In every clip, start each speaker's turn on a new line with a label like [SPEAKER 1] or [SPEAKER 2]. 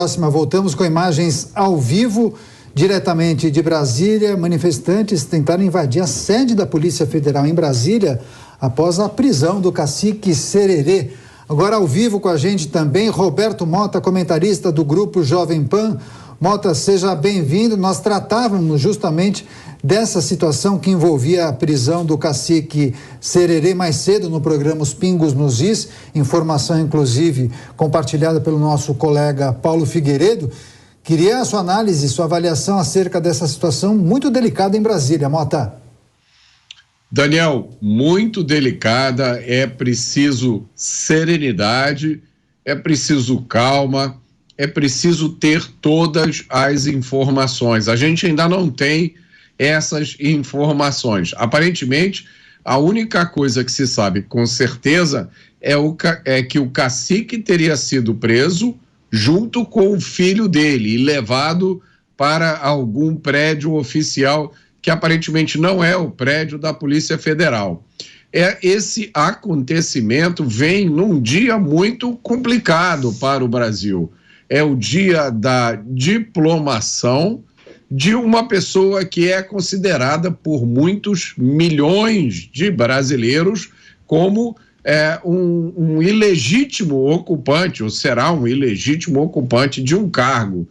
[SPEAKER 1] Próxima, voltamos com imagens ao vivo, diretamente de Brasília. Manifestantes tentaram invadir a sede da Polícia Federal em Brasília após a prisão do cacique Sererê. Agora ao vivo com a gente também, Roberto Mota, comentarista do Grupo Jovem Pan. Mota, seja bem-vindo. Nós tratávamos justamente dessa situação que envolvia a prisão do cacique Sererê mais cedo no programa Os Pingos nos Is, informação inclusive compartilhada pelo nosso colega Paulo Figueiredo. Queria a sua análise, sua avaliação acerca dessa situação muito delicada em Brasília, Mota.
[SPEAKER 2] Daniel, muito delicada, é preciso serenidade, é preciso calma, é preciso ter todas as informações. A gente ainda não tem essas informações. Aparentemente, a única coisa que se sabe com certeza é que o cacique teria sido preso junto com o filho dele e levado para algum prédio oficial que aparentemente não é o prédio da Polícia Federal. Esse acontecimento vem num dia muito complicado para o Brasil. É o dia da diplomação de uma pessoa que é considerada por muitos milhões de brasileiros como um ilegítimo ocupante, ou será um ilegítimo ocupante de um cargo.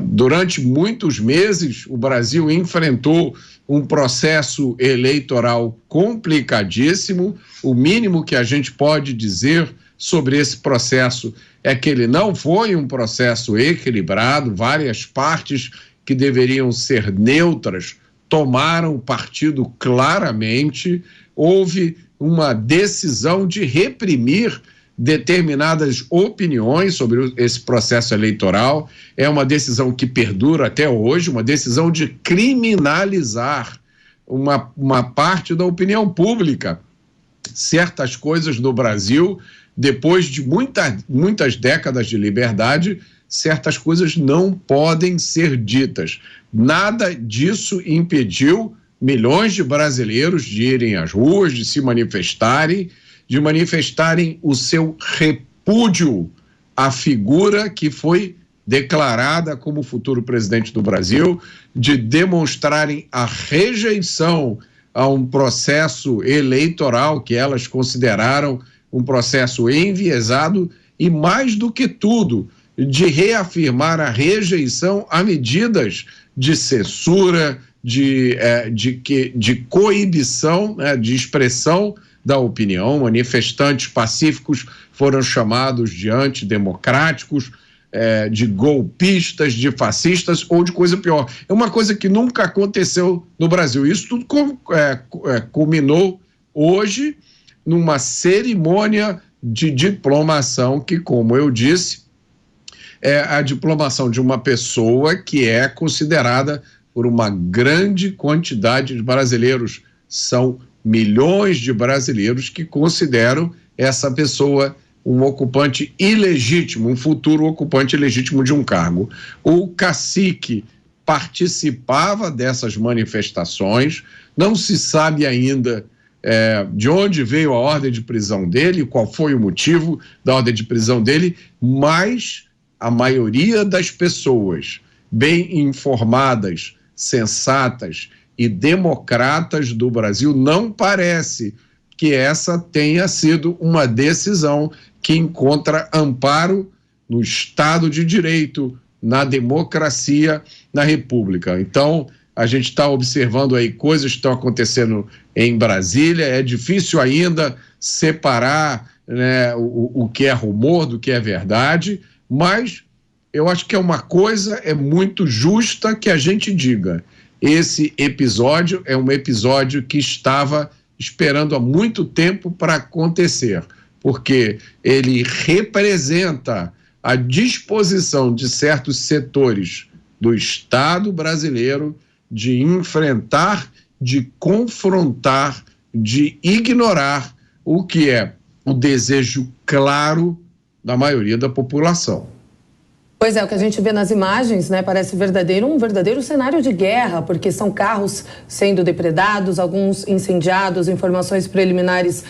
[SPEAKER 2] Durante muitos meses, o Brasil enfrentou um processo eleitoral complicadíssimo. O mínimo que a gente pode dizer sobre esse processo é que ele não foi um processo equilibrado, várias partes que deveriam ser neutras tomaram partido claramente, houve uma decisão de reprimir determinadas opiniões sobre esse processo eleitoral, é uma decisão que perdura até hoje, uma decisão de criminalizar uma parte da opinião pública. Certas coisas no Brasil, depois de muitas décadas de liberdade, certas coisas não podem ser ditas. Nada disso impediu milhões de brasileiros de irem às ruas, de se manifestarem, o seu repúdio à figura que foi declarada como futuro presidente do Brasil, de demonstrarem a rejeição a um processo eleitoral que elas consideraram um processo enviesado e, mais do que tudo, de reafirmar a rejeição a medidas de censura, de coibição, né, de expressão da opinião. Manifestantes pacíficos foram chamados de antidemocráticos, de golpistas, de fascistas ou de coisa pior. É uma coisa que nunca aconteceu no Brasil. Isso tudo culminou hoje numa cerimônia de diplomação que, como eu disse, é a diplomação de uma pessoa que é considerada por uma grande quantidade de brasileiros. São milhões de brasileiros que consideram essa pessoa um ocupante ilegítimo, um futuro ocupante ilegítimo de um cargo. O cacique participava dessas manifestações, não se sabe ainda de onde veio a ordem de prisão dele, qual foi o motivo da ordem de prisão dele, mas a maioria das pessoas bem informadas, sensatas e democratas do Brasil não parece que essa tenha sido uma decisão que encontra amparo no Estado de Direito, na democracia, na República. Então, a gente está observando aí coisas que estão acontecendo em Brasília. É difícil ainda separar, né, o que é rumor do que é verdade, mas eu acho que uma coisa é muito justa que a gente diga. Esse episódio é um episódio que estava esperando há muito tempo para acontecer, porque ele representa a disposição de certos setores do Estado brasileiro de enfrentar, de confrontar, de ignorar o que é o desejo claro da maioria da população.
[SPEAKER 3] Pois é, o que a gente vê nas imagens, né, parece um verdadeiro cenário de guerra, porque são carros sendo depredados, alguns incendiados, informações preliminares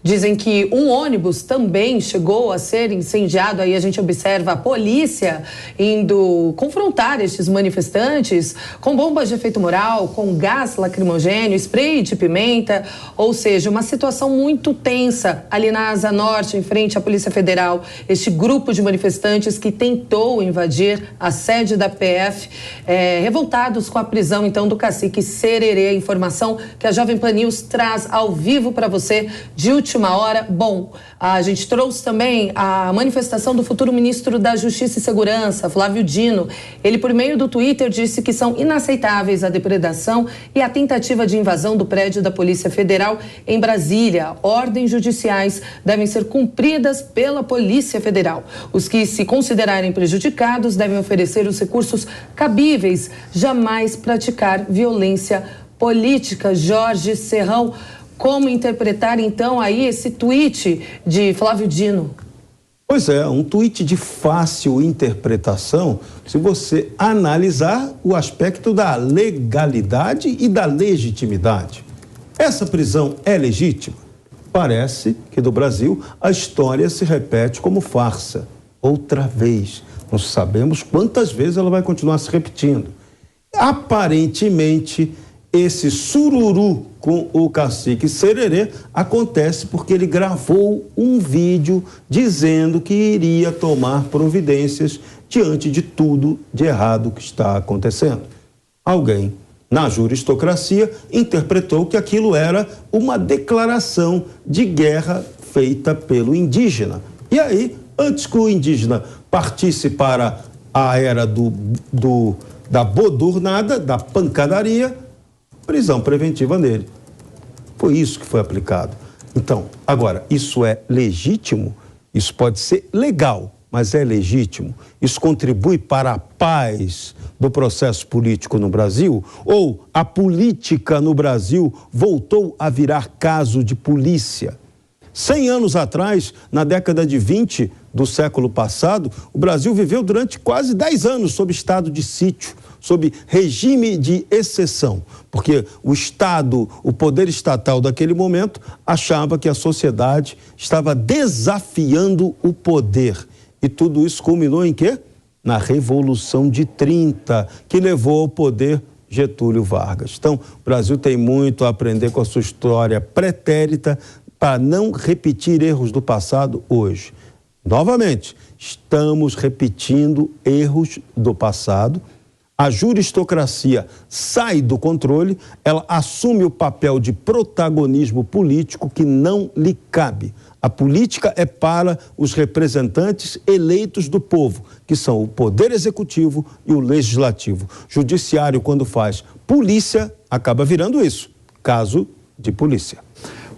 [SPEAKER 3] Dizem que um ônibus também chegou a ser incendiado. Aí a gente observa a polícia indo confrontar estes manifestantes com bombas de efeito moral, com gás lacrimogêneo, spray de pimenta. Ou seja, uma situação muito tensa ali na Asa Norte, em frente à Polícia Federal. Este grupo de manifestantes que tentou invadir a sede da PF, revoltados com a prisão, então, do cacique Sererê. Informação que a Jovem Pan News traz ao vivo para você de última hora. Bom, a gente trouxe também a manifestação do futuro ministro da Justiça e Segurança, Flávio Dino. Ele, por meio do Twitter, disse que são inaceitáveis a depredação e a tentativa de invasão do prédio da Polícia Federal em Brasília. Ordens judiciais devem ser cumpridas pela Polícia Federal. Os que se considerarem prejudicados devem oferecer os recursos cabíveis, jamais praticar violência política. Jorge Serrão, como interpretar, então, aí esse tweet de Flávio Dino?
[SPEAKER 4] Pois é, um tweet de fácil interpretação, se você analisar o aspecto da legalidade e da legitimidade. Essa prisão é legítima? Parece que do Brasil a história se repete como farsa. Outra vez. Não sabemos quantas vezes ela vai continuar se repetindo. Aparentemente, esse sururu com o cacique Sererê acontece porque ele gravou um vídeo dizendo que iria tomar providências diante de tudo de errado que está acontecendo. Alguém na juristocracia interpretou que aquilo era uma declaração de guerra feita pelo indígena. E aí, antes que o indígena partisse para a era da bodurnada, da pancadaria, prisão preventiva nele. Foi isso que foi aplicado. Então, agora, isso é legítimo? Isso pode ser legal, mas é legítimo? Isso contribui para a paz do processo político no Brasil? Ou a política no Brasil voltou a virar caso de polícia? 100 anos atrás, na década de 20 do século passado, o Brasil viveu durante quase 10 anos sob estado de sítio, sob regime de exceção, porque o Estado, o poder estatal daquele momento, achava que a sociedade estava desafiando o poder. E tudo isso culminou em quê? Na Revolução de 30, que levou ao poder Getúlio Vargas. Então, o Brasil tem muito a aprender com a sua história pretérita para não repetir erros do passado hoje. Novamente, estamos repetindo erros do passado. A juristocracia sai do controle, ela assume o papel de protagonismo político que não lhe cabe. A política é para os representantes eleitos do povo, que são o poder executivo e o legislativo. Judiciário, quando faz polícia, acaba virando isso, caso de polícia.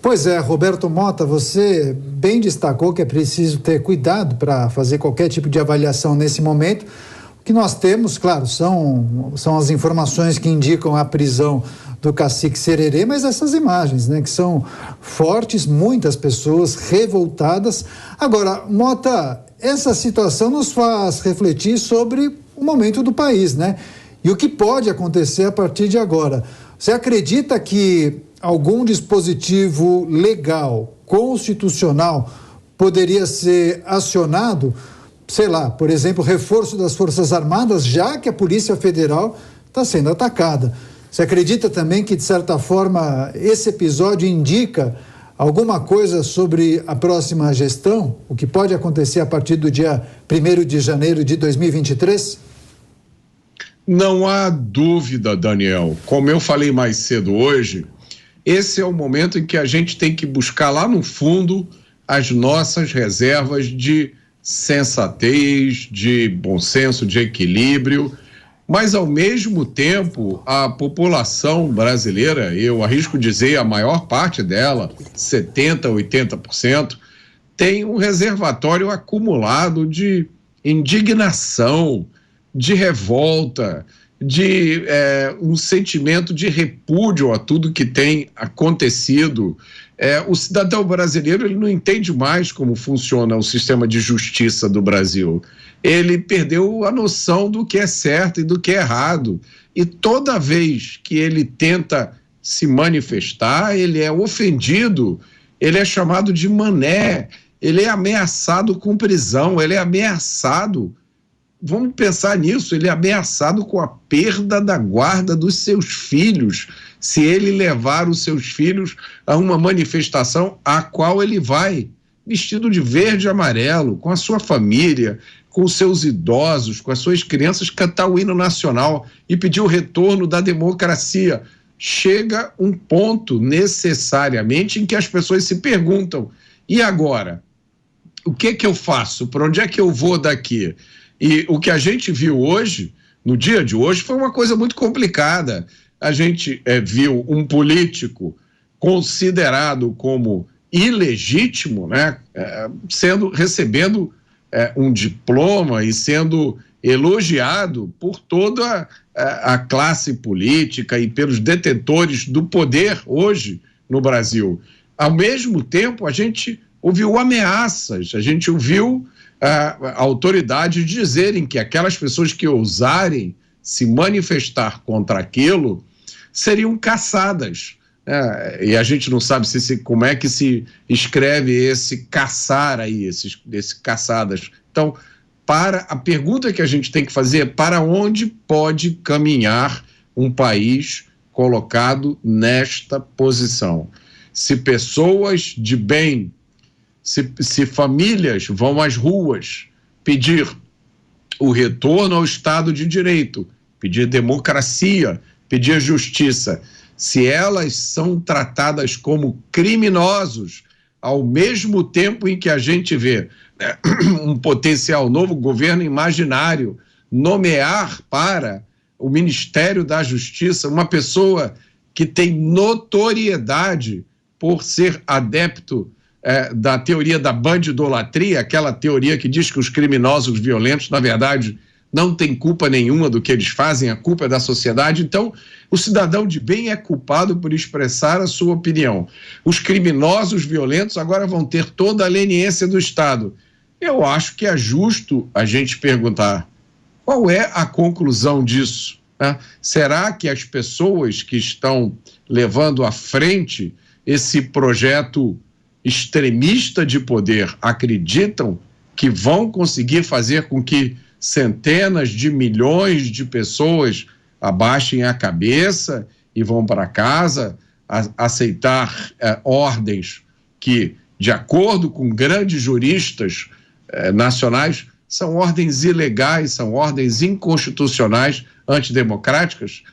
[SPEAKER 1] Pois é, Roberto Mota, você bem destacou que é preciso ter cuidado para fazer qualquer tipo de avaliação nesse momento. O que nós temos, claro, são as informações que indicam a prisão do cacique Sererê, mas essas imagens, né, que são fortes, muitas pessoas revoltadas. Agora, Mota, essa situação nos faz refletir sobre o momento do país, né? E o que pode acontecer a partir de agora. Você acredita que algum dispositivo legal, constitucional, poderia ser acionado? Sei lá, por exemplo, reforço das Forças Armadas, já que a Polícia Federal está sendo atacada. Você acredita também que, de certa forma, esse episódio indica alguma coisa sobre a próxima gestão? O que pode acontecer a partir do dia 1º de janeiro de 2023?
[SPEAKER 2] Não há dúvida, Daniel. Como eu falei mais cedo hoje, esse é o momento em que a gente tem que buscar lá no fundo as nossas reservas de sensatez, de bom senso, de equilíbrio, mas ao mesmo tempo a população brasileira, eu arrisco dizer a maior parte dela, 70%, 80%, tem um reservatório acumulado de indignação, de revolta, de um sentimento de repúdio a tudo que tem acontecido. O cidadão brasileiro, ele não entende mais como funciona o sistema de justiça do Brasil. Ele perdeu a noção do que é certo e do que é errado. E toda vez que ele tenta se manifestar, ele é ofendido ele é chamado de mané, ele é ameaçado com prisão, ele é ameaçado, vamos pensar nisso, ele é ameaçado com a perda da guarda dos seus filhos, se ele levar os seus filhos a uma manifestação a qual ele vai, vestido de verde e amarelo, com a sua família, com os seus idosos, com as suas crianças, cantar o hino nacional e pedir o retorno da democracia. Chega um ponto necessariamente em que as pessoas se perguntam, e agora? O que eu faço? Para onde é que eu vou daqui? E o que a gente viu hoje, no dia de hoje, foi uma coisa muito complicada. A gente viu um político considerado como ilegítimo, né, recebendo um diploma e sendo elogiado por toda a classe política e pelos detentores do poder hoje no Brasil. Ao mesmo tempo, a gente ouviu ameaças, a gente ouviu autoridades dizerem que aquelas pessoas que ousarem se manifestar contra aquilo seriam caçadas. E a gente não sabe como é que se escreve esse caçar aí, esse caçadas. Então, a pergunta que a gente tem que fazer é para onde pode caminhar um país colocado nesta posição? Se pessoas de bem, se famílias vão às ruas pedir o retorno ao Estado de Direito, pedir democracia, pedir justiça, se elas são tratadas como criminosos, ao mesmo tempo em que a gente vê um potencial novo governo imaginário nomear para o Ministério da Justiça uma pessoa que tem notoriedade por ser adepto da teoria da bandidolatria, aquela teoria que diz que os criminosos violentos, na verdade, não têm culpa nenhuma do que eles fazem, a culpa é da sociedade. Então, o cidadão de bem é culpado por expressar a sua opinião. Os criminosos violentos agora vão ter toda a leniência do Estado. Eu acho que é justo a gente perguntar qual é a conclusão disso, né? Será que as pessoas que estão levando à frente esse projeto extremista de poder acreditam que vão conseguir fazer com que centenas de milhões de pessoas abaixem a cabeça e vão para casa aceitar ordens que, de acordo com grandes juristas nacionais, são ordens ilegais, são ordens inconstitucionais, antidemocráticas?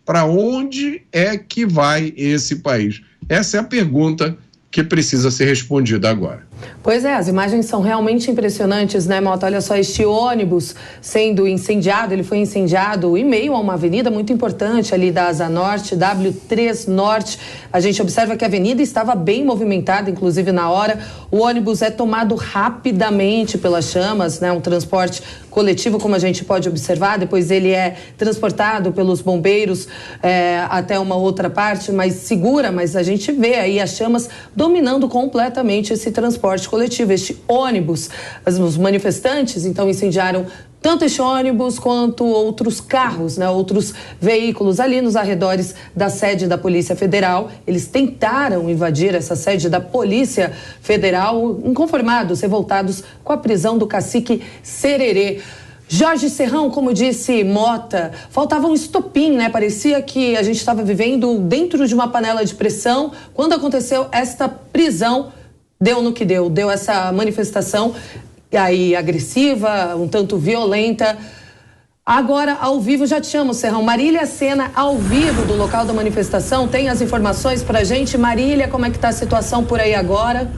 [SPEAKER 2] Para onde é que vai esse país? Essa é a pergunta que precisa ser respondida agora.
[SPEAKER 3] Pois é, as imagens são realmente impressionantes, né, Mota? Olha só, este ônibus sendo incendiado, ele foi incendiado em meio a uma avenida muito importante ali da Asa Norte, W3 Norte. A gente observa que a avenida estava bem movimentada, inclusive na hora. O ônibus é tomado rapidamente pelas chamas, né, um transporte coletivo, como a gente pode observar. Depois ele é transportado pelos bombeiros até uma outra parte mais segura, mas a gente vê aí as chamas dominando completamente esse transporte coletivo, este ônibus. Os manifestantes, então, incendiaram tanto este ônibus quanto outros carros, né, outros veículos ali nos arredores da sede da Polícia Federal. Eles tentaram invadir essa sede da Polícia Federal, inconformados, revoltados com a prisão do cacique Sererê. Jorge Serrão, como disse Mota, faltava um estopim, né? Parecia que a gente estava vivendo dentro de uma panela de pressão. Quando aconteceu esta prisão, deu no que deu essa manifestação aí agressiva, um tanto violenta. Agora, ao vivo, já te chamo, Serrão. Marília Sena, ao vivo do local da manifestação, tem as informações pra gente. Marília, como é que tá a situação por aí agora?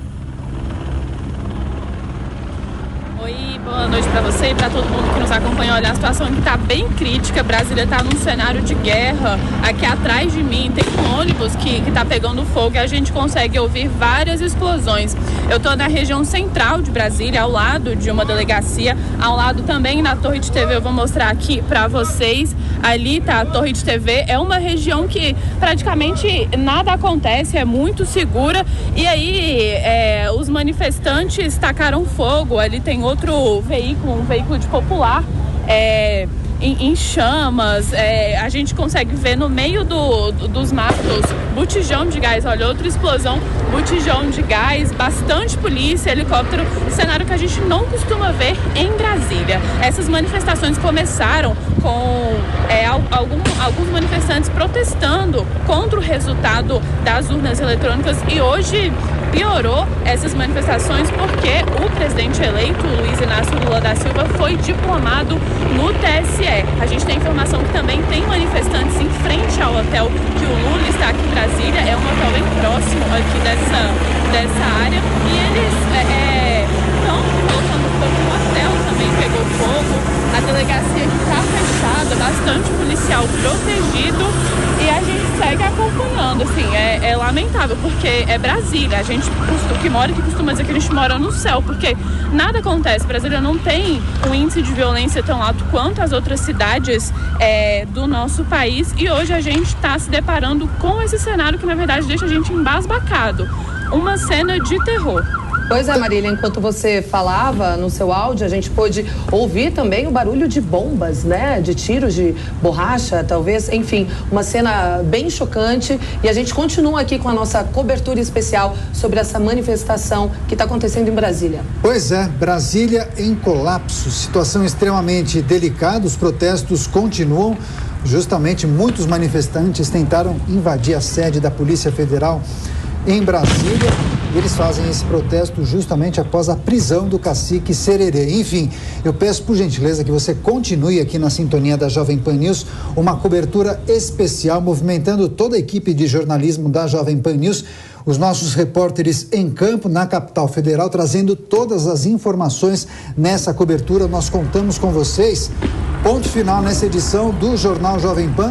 [SPEAKER 5] Oi, boa noite para você e para todo mundo que nos acompanha. Olha, a situação aqui está bem crítica. Brasília está num cenário de guerra. Aqui atrás de mim tem um ônibus que está pegando fogo e a gente consegue ouvir várias explosões. Eu estou na região central de Brasília, ao lado de uma delegacia, ao lado também na Torre de TV. Eu vou mostrar aqui para vocês. Ali tá a Torre de TV. É uma região que praticamente nada acontece, é muito segura. E aí os manifestantes tacaram fogo. Ali tem outro veículo, um veículo de popular. em chamas. A gente consegue ver no meio dos matos botijão de gás. Olha, outra explosão, botijão de gás, bastante polícia, helicóptero, cenário que a gente não costuma ver em Brasília. Essas manifestações começaram com alguns manifestantes protestando contra o resultado das urnas eletrônicas e hoje piorou essas manifestações porque o presidente eleito, Luiz Inácio Lula da Silva, foi diplomado no TSE. A gente tem informação que também tem manifestantes em frente ao hotel que o Lula está aqui em Brasília. É um hotel bem próximo aqui dessa área. E eles estão colocando fogo no hotel, também pegou fogo. A delegacia está fechada, bastante policial protegido e a gente segue acompanhando. Assim, é lamentável, porque é Brasília. A gente que mora aqui costuma dizer que a gente mora no céu, porque nada acontece. Brasília não tem um índice de violência tão alto quanto as outras cidades do nosso país e hoje a gente está se deparando com esse cenário que, na verdade, deixa a gente embasbacado. Uma cena de terror.
[SPEAKER 3] Pois é, Marília, enquanto você falava no seu áudio, a gente pôde ouvir também o barulho de bombas, né? De tiros de borracha, talvez, enfim, uma cena bem chocante. E a gente continua aqui com a nossa cobertura especial sobre essa manifestação que está acontecendo em Brasília.
[SPEAKER 1] Pois é, Brasília em colapso, situação extremamente delicada, os protestos continuam. Justamente, muitos manifestantes tentaram invadir a sede da Polícia Federal em Brasília. Eles fazem esse protesto justamente após a prisão do cacique Sererê. Enfim, eu peço por gentileza que você continue aqui na sintonia da Jovem Pan News, uma cobertura especial movimentando toda a equipe de jornalismo da Jovem Pan News, os nossos repórteres em campo na capital federal, trazendo todas as informações nessa cobertura. Nós contamos com vocês. Ponto final nessa edição do Jornal Jovem Pan.